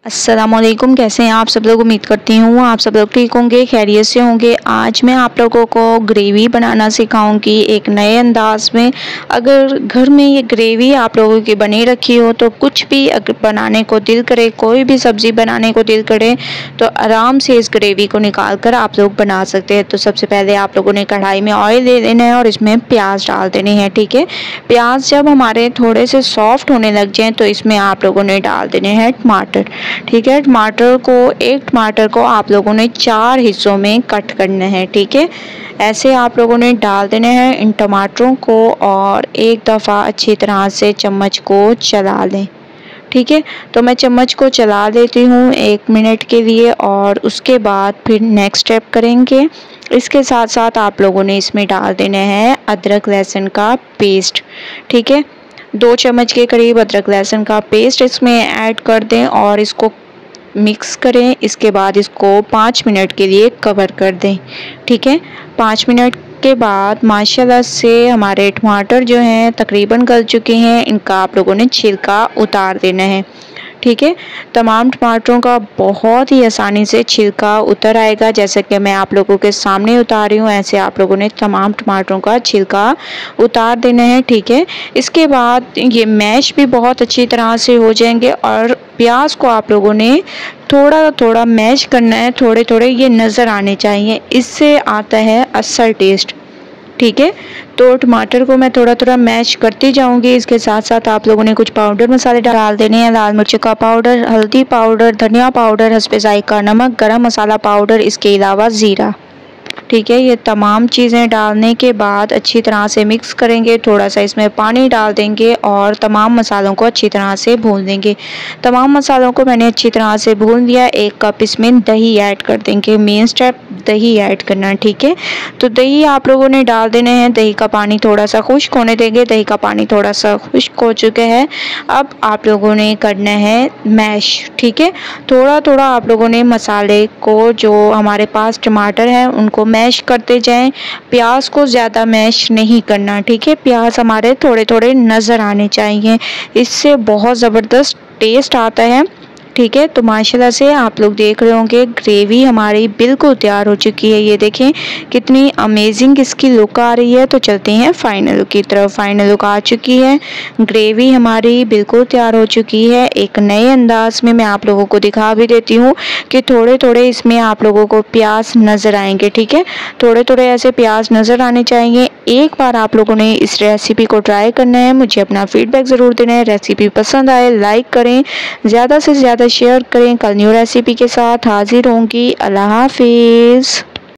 अस्सलामुअलैकुम। कैसे हैं आप सब लोग? उम्मीद करती हूँ आप सब लोग ठीक होंगे, खैरियत से होंगे। आज मैं आप लोगों को ग्रेवी बनाना सिखाऊंगी एक नए अंदाज में। अगर घर में ये ग्रेवी आप लोगों की बनी रखी हो तो कुछ भी अगर बनाने को दिल करे, कोई भी सब्ज़ी बनाने को दिल करे तो आराम से इस ग्रेवी को निकाल कर आप लोग बना सकते हैं। तो सबसे पहले आप लोगों ने कढ़ाई में ऑयल ले लेना है और इसमें प्याज डाल देने हैं। ठीक है, प्याज जब हमारे थोड़े से सॉफ्ट होने लग जाएँ तो इसमें आप लोगों ने डाल देने हैं टमाटर। ठीक है, एक टमाटर को आप लोगों ने 4 हिस्सों में कट करना है। ठीक है, ऐसे आप लोगों ने डाल देने हैं इन टमाटरों को और एक दफ़ा अच्छी तरह से चम्मच को चला लें। ठीक है, तो मैं चम्मच को चला लेती हूँ 1 मिनट के लिए और उसके बाद फिर नेक्स्ट स्टेप करेंगे। इसके साथ साथ आप लोगों ने इसमें डाल देने हैं अदरक लहसुन का पेस्ट। ठीक है, 2 चम्मच के करीब अदरक लहसुन का पेस्ट इसमें ऐड कर दें और इसको मिक्स करें। इसके बाद इसको 5 मिनट के लिए कवर कर दें। ठीक है, 5 मिनट के बाद माशाल्लाह से हमारे टमाटर जो हैं तकरीबन गल चुके हैं। इनका आप लोगों ने छिलका उतार देना है। ठीक है, तमाम टमाटरों का बहुत ही आसानी से छिलका उतर आएगा। जैसे कि मैं आप लोगों के सामने उतार रही हूँ, ऐसे आप लोगों ने तमाम टमाटरों का छिलका उतार देना है। ठीक है, इसके बाद ये मैश भी बहुत अच्छी तरह से हो जाएंगे और प्याज को आप लोगों ने थोड़ा थोड़ा मैश करना है, थोड़े थोड़े ये नज़र आने चाहिए, इससे आता है असल टेस्ट। ठीक है, तो टमाटर को मैं थोड़ा थोड़ा मैश करती जाऊंगी। इसके साथ साथ आप लोगों ने कुछ पाउडर मसाले डाल देने हैं। लाल मिर्च का पाउडर, हल्दी पाउडर, धनिया पाउडर, हस्बे जायका नमक, गरम मसाला पाउडर, इसके अलावा ज़ीरा। ठीक है, ये तमाम चीज़ें डालने के बाद अच्छी तरह से मिक्स करेंगे। थोड़ा सा इसमें पानी डाल देंगे और तमाम मसालों को अच्छी तरह से भून देंगे। तमाम मसालों को मैंने अच्छी तरह से भून लिया। 1 कप इसमें दही ऐड कर देंगे। मेन स्टेप दही ऐड करना है। ठीक है, तो दही आप लोगों ने डाल देने हैं। दही का पानी थोड़ा सा खुश्क होने देंगे। दही का पानी थोड़ा सा खुश्क हो चुका है। अब आप लोगों ने करना है मैश। ठीक है, थोड़ा थोड़ा आप लोगों ने मसाले को, जो हमारे पास टमाटर हैं उनको मैश करते जाएं। प्याज को ज़्यादा मैश नहीं करना। ठीक है, प्याज हमारे थोड़े थोड़े नज़र आने चाहिए, इससे बहुत ज़बरदस्त टेस्ट आता है। ठीक है, तो माशाल्लाह से आप लोग देख रहे होंगे ग्रेवी हमारी बिल्कुल तैयार हो चुकी है। ये देखें कितनी अमेजिंग इसकी लुक आ रही है। तो चलते हैं फाइनल लुक की तरफ। फाइनल लुक आ चुकी है, ग्रेवी हमारी बिल्कुल तैयार हो चुकी है। एक नए अंदाज में मैं आप लोगों को दिखा भी देती हूँ कि थोड़े थोड़े इसमें आप लोगों को प्याज नज़र आएंगे। ठीक है, थोड़े थोड़े ऐसे प्याज नज़र आने चाहिए। एक बार आप लोगों ने इस रेसिपी को ट्राई करना है, मुझे अपना फीडबैक ज़रूर देना है। रेसिपी पसंद आए लाइक करें, ज़्यादा से ज़्यादा शेयर करें। कल न्यू रेसिपी के साथ हाजिर होंगी। अल्लाह हाफिज़।